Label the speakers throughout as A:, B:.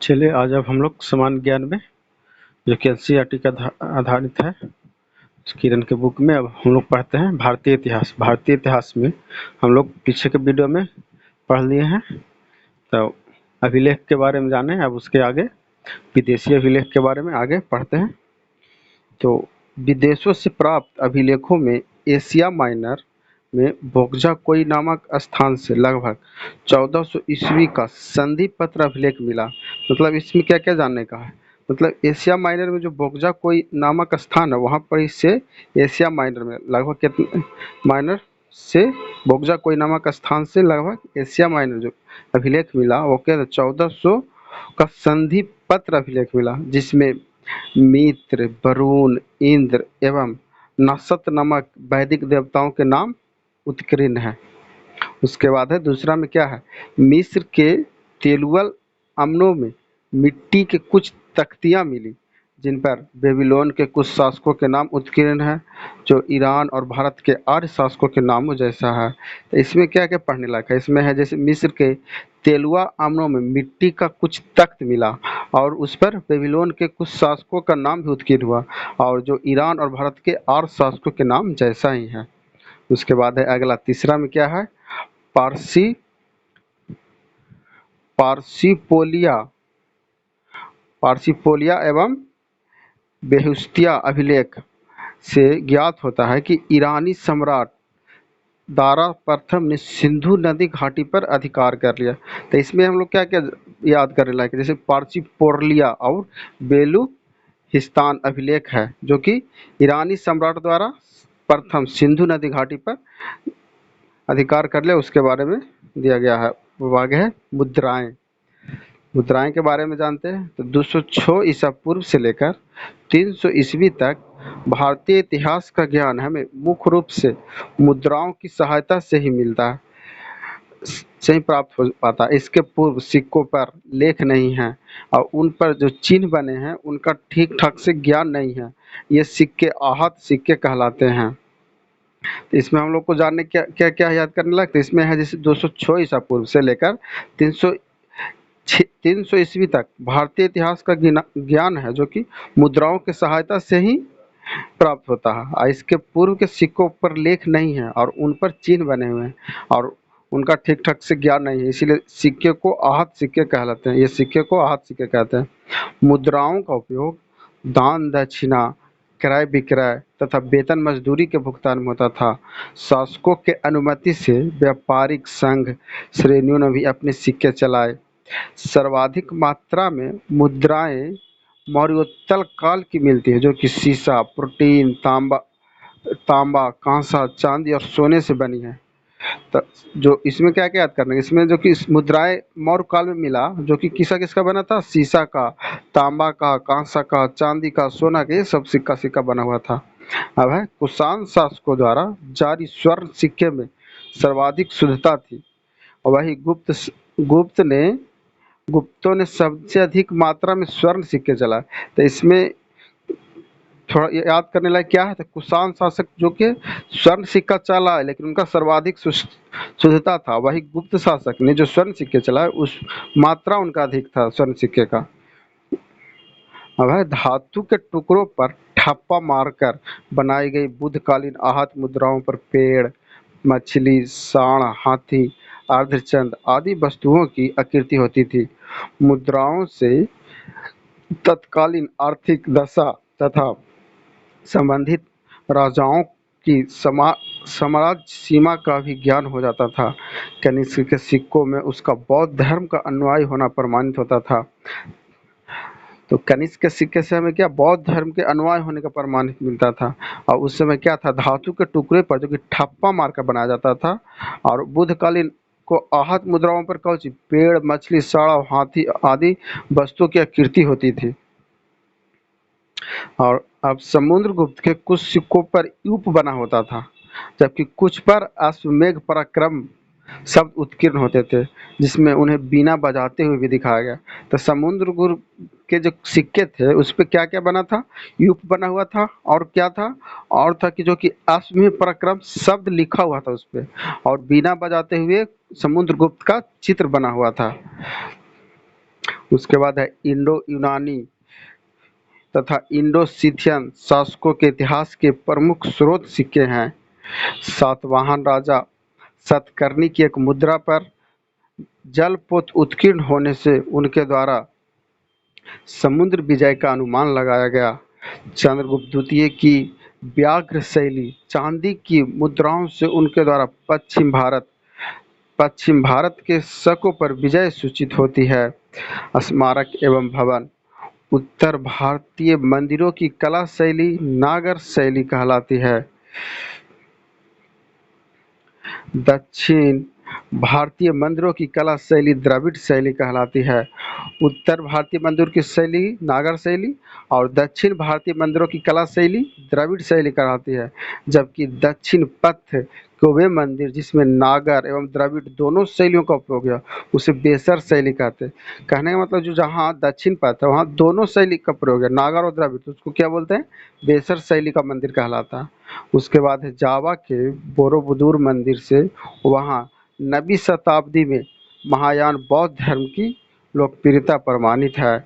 A: चलिए आज अब हम लोग सामान्य ज्ञान में जो कि एनसीईआरटी का आधारित है किरण के बुक में अब हम लोग पढ़ते हैं भारतीय इतिहास। भारतीय इतिहास में हम लोग पीछे के वीडियो में पढ़ लिए हैं, तो अभिलेख के बारे में जाने। अब उसके आगे विदेशी अभिलेख के बारे में आगे पढ़ते हैं। तो विदेशों से प्राप्त अभिलेखों में एशिया माइनर में बोगजाकोई नामक स्थान से लगभग 1400 ईस्वी का संधि पत्र अभिलेख मिला। मतलब इसमें क्या क्या जानने का है, मतलब एशिया माइनर में जो बोगजाकोई नामक स्थान है वहाँ पर इससे एशिया माइनर में लगभग कितने माइनर से बोगजाकोई नामक स्थान से लगभग एशिया माइनर जो अभिलेख मिला वो क्या था, 1400 का संधि पत्र अभिलेख मिला, जिसमें मित्र, वरुण, इंद्र एवं नक्षत्र नामक वैदिक देवताओं के नाम उत्कीर्ण है। उसके बाद है दूसरा में क्या है, मिस्र के तेलुअल अमनों में मिट्टी के कुछ तख्तियां मिली जिन पर बेबीलोन के कुछ शासकों के नाम उत्कीर्ण है, जो ईरान और भारत के आर्य शासकों के नामों जैसा है। तो इसमें क्या क्या पढ़ने लायक है, इसमें है जैसे मिस्र के तेलुआ अमनों में मिट्टी का कुछ तख्त मिला और उस पर बेबीलोन के कुछ शासकों का नाम भी उत्कीर्ण हुआ, और जो ईरान और भारत के आर्य शासकों के नाम जैसा ही है। उसके बाद है अगला तीसरा में क्या है, पारसी पारसीपोलिया पारसीपोलिया एवं बेहुस्तिया अभिलेख से ज्ञात होता है कि ईरानी सम्राट दारा प्रथम ने सिंधु नदी घाटी पर अधिकार कर लिया। तो इसमें हम लोग क्या क्या याद करने लायक, जैसे पारसीपोलिया और बेलूचिस्तान अभिलेख है जो कि ईरानी सम्राट द्वारा प्रथम सिंधु नदी घाटी पर अधिकार कर लिया, उसके बारे में दिया गया है। वो आगे है मुद्राएं। मुद्राएं के बारे में जानते हैं तो 206 ईसा पूर्व से लेकर 300 ईस्वी तक भारतीय इतिहास का ज्ञान हमें मुख्य रूप से मुद्राओं की सहायता से ही मिलता है, से ही प्राप्त हो पाता है। इसके पूर्व सिक्कों पर लेख नहीं है और उन पर जो चिन्ह बने हैं उनका ठीक ठाक से ज्ञान नहीं है। ये सिक्के आहत सिक्के कहलाते हैं। तो इसमें हम लोग को जानने क्या क्या क्या याद करने लगते, इसमें है जैसे 206 ईसा पूर्व से लेकर 300 ईस्वी तक भारतीय इतिहास का ज्ञान है जो कि मुद्राओं की सहायता से ही प्राप्त होता है, और इसके पूर्व के सिक्कों पर लेख नहीं है और उन पर चिन्ह बने हुए हैं और उनका ठीक ठाक से ज्ञान नहीं है, इसीलिए सिक्के को आहत सिक्के कहलाते हैं। ये सिक्के को आहत सिक्के कहते हैं। मुद्राओं का उपयोग दान दक्षिणा, क्रय विक्रय तथा वेतन मजदूरी के भुगतान में होता था। शासकों के अनुमति से व्यापारिक संघ श्रेणियों ने भी अपने सिक्के चलाए। सर्वाधिक मात्रा में मुद्राएं मौर्योत्तर काल की मिलती है जो कि सीसा, प्रोटीन, तांबा, कांसा, चांदी और सोने से बनी है। तो जो इसमें क्या क्या याद करना है, इसमें जो कि मुद्राएं मौर्य काल में मिला जो कि किसका किसका बना था, सीसा का, तांबा का, कांसा का, चांदी का, सोना का, ये सब सिक्का सिक्का बना हुआ था। अब है कुषाण शासकों द्वारा जारी स्वर्ण सिक्के में सर्वाधिक शुद्धता थी, और वही गुप्तों ने सबसे अधिक मात्रा में स्वर्ण सिक्के चलाए। तो इसमें थोड़ा याद करने लायक क्या है, तो कुषाण शासक जो कि स्वर्ण सिक्का चला है लेकिन उनका सर्वाधिक शुद्धता था, वही गुप्त शासक ने जो स्वर्ण सिक्के चलाए उस मात्रा उनका अधिक था स्वर्ण सिक्के का। अब है धातु के टुकड़ों पर ठप्पा मारकर बनाई गई बुद्धकालीन आहत मुद्राओं पर पेड़, मछली, सांड, हाथी, अर्धचंद्र आदि वस्तुओं की आकृति होती थी। मुद्राओं से तत्कालीन आर्थिक दशा तथा संबंधित राजाओं की साम्राज्य सीमा का भी ज्ञान हो जाता था। कनिष्क के सिक्कों में उसका बौद्ध धर्म का अनुयायी होना प्रमाणित होता था। तो कनिष्क के सिक्के से हमें क्या, बौद्ध धर्म के अनुयायी होने का प्रमाणित मिलता था। और उस समय क्या था, धातु के टुकड़े पर जो कि ठप्पा मारकर बनाया जाता था, और बुद्धकालीन को आहत मुद्राओं पर कौन सी पेड़, मछली, सांड, हाथी आदि वस्तुओं की आकृति होती थी। और अब समुद्रगुप्त के कुछ सिक्कों पर यूप बना होता था, जबकि कुछ पर अश्वमेघ पराक्रम शब्द उत्कीर्ण होते थे, जिसमें उन्हें बीना बजाते हुए भी दिखाया गया। तो समुद्रगुप्त के जो सिक्के थे उस पर क्या क्या बना था, यूप बना हुआ था, और क्या था, और था कि जो कि अश्वमेघ पराक्रम शब्द लिखा हुआ था उस पर, और बीना बजाते हुए समुद्रगुप्त का चित्र बना हुआ था। उसके बाद है इंडो यूनानी तथा इंडो सिथियन शासकों के इतिहास के प्रमुख स्रोत सिक्के हैं। सातवाहन राजा सतकर्णी की एक मुद्रा पर जलपोत उत्कीर्ण होने से उनके द्वारा समुद्र विजय का अनुमान लगाया गया। चंद्रगुप्त द्वितीय की व्याघ्र शैली चांदी की मुद्राओं से उनके द्वारा पश्चिम भारत के शकों पर विजय सूचित होती है। स्मारक एवं भवन उत्तर भारतीय मंदिरों की कला शैली नागर शैली कहलाती है। दक्षिण भारतीय मंदिरों की कला शैली द्रविड़ शैली कहलाती है। उत्तर भारतीय मंदिर की शैली नागर शैली और दक्षिण भारतीय मंदिरों की कला शैली द्रविड़ शैली कहलाती है। जबकि दक्षिण पथ के वे मंदिर जिसमें नागर एवं द्रविड़ दोनों शैलियों का उपयोग है उसे बेसर शैली कहते हैं। कहने का मतलब जो जहाँ दक्षिण पथ है वहाँ दोनों शैली का प्रयोग है, नागर और द्रविड़, तो उसको क्या बोलते हैं? बेसर शैली का मंदिर कहलाता है। उसके बाद है जावा के बोरोबुदुर मंदिर से वहाँ 9वीं शताब्दी में महायान बौद्ध धर्म की लोकप्रियता प्रमाणित है।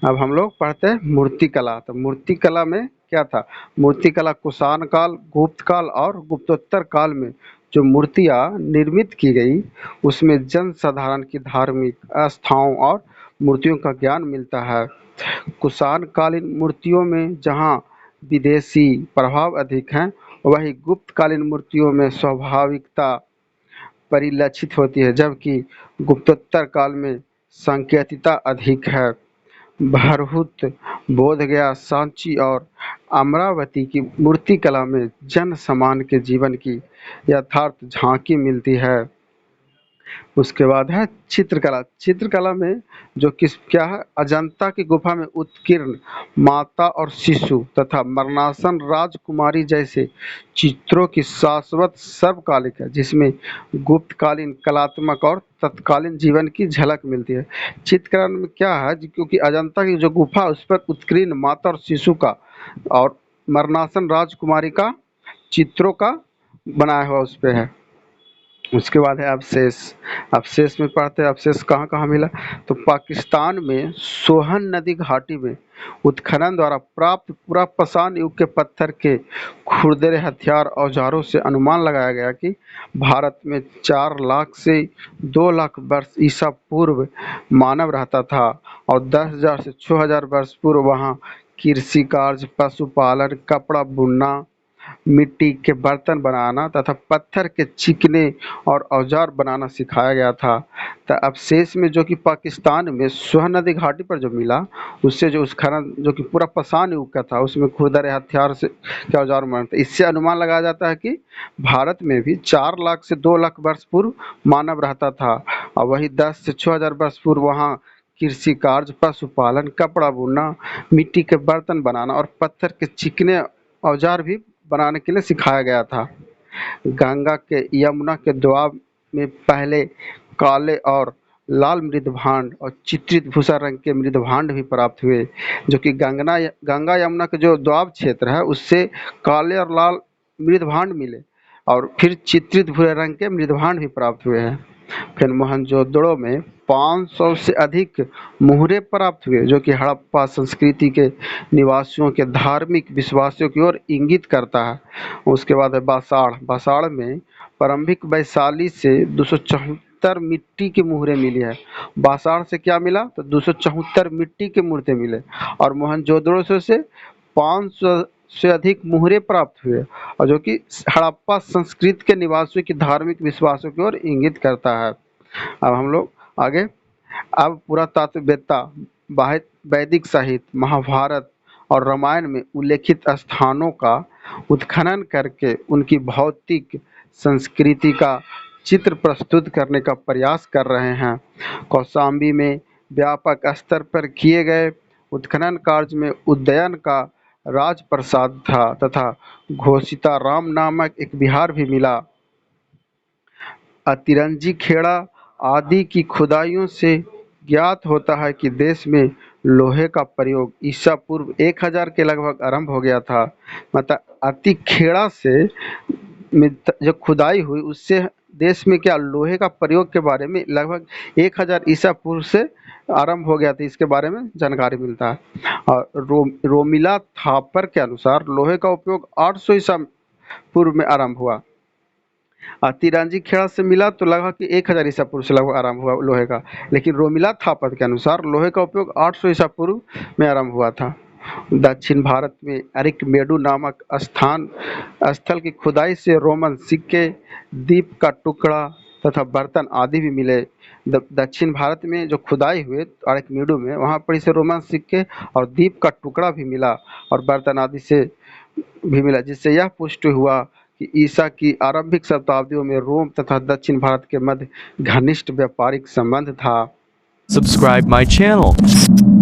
A: अब हम लोग पढ़ते हैं मूर्तिकला। तो मूर्तिकला में क्या था? मूर्तिकला कुषाण काल, गुप्त काल और गुप्तोत्तर काल में जो मूर्तियाँ निर्मित की गई उसमें जन साधारण की धार्मिक आस्थाओं और मूर्तियों का ज्ञान मिलता है। कुषाण कालीन मूर्तियों में जहाँ विदेशी प्रभाव अधिक हैं, वहीं गुप्त कालीन मूर्तियों में स्वाभाविकता परिलक्षित होती है, जबकि गुप्तोत्तर काल में सांकेतिकता अधिक है। भरहुत, बोधगया, सांची और अमरावती की मूर्तिकला में जन सामान्य के जीवन की यथार्थ झांकी मिलती है। उसके बाद है चित्रकला। चित्रकला में जो किस क्या है? अजंता की गुफा में उत्कीर्ण माता और शिशु तथा मरणासन राजकुमारी जैसे चित्रों की शाश्वत सर्वकालिक है, जिसमें गुप्तकालीन कलात्मक और तत्कालीन जीवन की झलक मिलती है। चित्रकला में क्या है? क्योंकि अजंता की जो गुफा उस पर उत्कीर्ण माता और शिशु का और मरणासन राजकुमारी का चित्रों का बनाया हुआ उस पे है। उसके बाद है अवशेष। अवशेष में पढ़ते हैं अवशेष कहाँ कहाँ मिला? तो पाकिस्तान में सोहन नदी घाटी में उत्खनन द्वारा प्राप्त पूरा पाषाण युग के पत्थर के खुरदरे हथियार औजारों से अनुमान लगाया गया कि भारत में 4 लाख से 2 लाख वर्ष ईसा पूर्व मानव रहता था और 10,000 से 6,000 वर्ष पूर्व वहाँ कृषि कार्य, पशुपालन, कपड़ा बुनना, मिट्टी के बर्तन बनाना तथा पत्थर के चिकने और औजार बनाना सिखाया गया था। तो अवशेष में जो कि पाकिस्तान में सोह नदी घाटी पर जो मिला उससे जो उस खनन जो कि पूरा पाषाण युग का था उसमें खुरदरे हथियार से के औजार बने थे। इससे अनुमान लगाया जाता है कि भारत में भी 4 लाख से 2 लाख वर्ष पूर्व मानव रहता था और वही 10 से 6,000 वर्ष पूर्व वहाँ कृषि कार्य, पशुपालन, कपड़ा बुनना, मिट्टी के बर्तन बनाना और पत्थर के चिकने औजार भी बनाने के लिए सिखाया गया था। गंगा के यमुना के दोआब में पहले काले और लाल मृदभांड और चित्रित भूसा रंग के मृदभांड भी प्राप्त हुए, जो कि गंगा यमुना के जो दोआब क्षेत्र है उससे काले और लाल मृदभांड मिले और फिर चित्रित भूरे रंग के मृदभांड भी प्राप्त हुए हैं। फिर मोहनजोदड़ो में 500 से अधिक मुहरे प्राप्त हुए, जो कि हड़प्पा संस्कृति के निवासियों के धार्मिक विश्वासों की ओर इंगित करता है। उसके बाद है बासाड़। बासाड़ में प्रारंभिक वैशाली से 274 मिट्टी की मुहरें मिली है। बासाड़ से क्या मिला? तो 274 मिट्टी के मूर्तें मिले और मोहनजोदड़ो से 500 से अधिक मुहरे प्राप्त हुए और जो कि हड़प्पा संस्कृति के निवासियों की धार्मिक विश्वासों की ओर इंगित करता है। अब हम लोग आगे अब पुरातात्विकता वैदिक साहित्य, महाभारत और रामायण में उल्लेखित स्थानों का उत्खनन करके उनकी भौतिक संस्कृति का चित्र प्रस्तुत करने का प्रयास कर रहे हैं। कौशाम्बी में व्यापक स्तर पर किए गए उत्खनन कार्य में उदयन का राजप्रसाद था तथा घोषिता राम नामक एक विहार भी मिला। अतिरंजी खेड़ा आदि की खुदाइयों से ज्ञात होता है कि देश में लोहे का प्रयोग ईसा पूर्व 1000 के लगभग आरंभ हो गया था। मतलब अति खेड़ा से में जो खुदाई हुई उससे देश में क्या लोहे का प्रयोग के बारे में लगभग 1000 ईसा पूर्व से आरंभ हो गया था, इसके बारे में जानकारी मिलता है। और रोमिला थापर के अनुसार लोहे का उपयोग 800 ईसा पूर्व में आरंभ हुआ। तिरांजी खेड़ा से मिला तो लगभग कि 1000 ईसा पूर्व से लगभग आरंभ हुआ लोहे का, लेकिन रोमिला थापर के अनुसार लोहे का उपयोग 800 ईसा पूर्व में आरंभ हुआ था। दक्षिण भारत में अरिकमेडु नामक स्थल की खुदाई से रोमन सिक्के, दीप का टुकड़ा तथा बर्तन आदि भी मिले। दक्षिण भारत में जो खुदाई हुए अरिकमेडु में, वहाँ पर इसे रोमन सिक्के और दीप का टुकड़ा भी मिला और बर्तन आदि से भी मिला, जिससे यह पुष्टि हुआ कि ईसा की आरंभिक शताब्दियों में रोम तथा दक्षिण भारत के मध्य घनिष्ठ व्यापारिक संबंध था।
B: Subscribe my channel.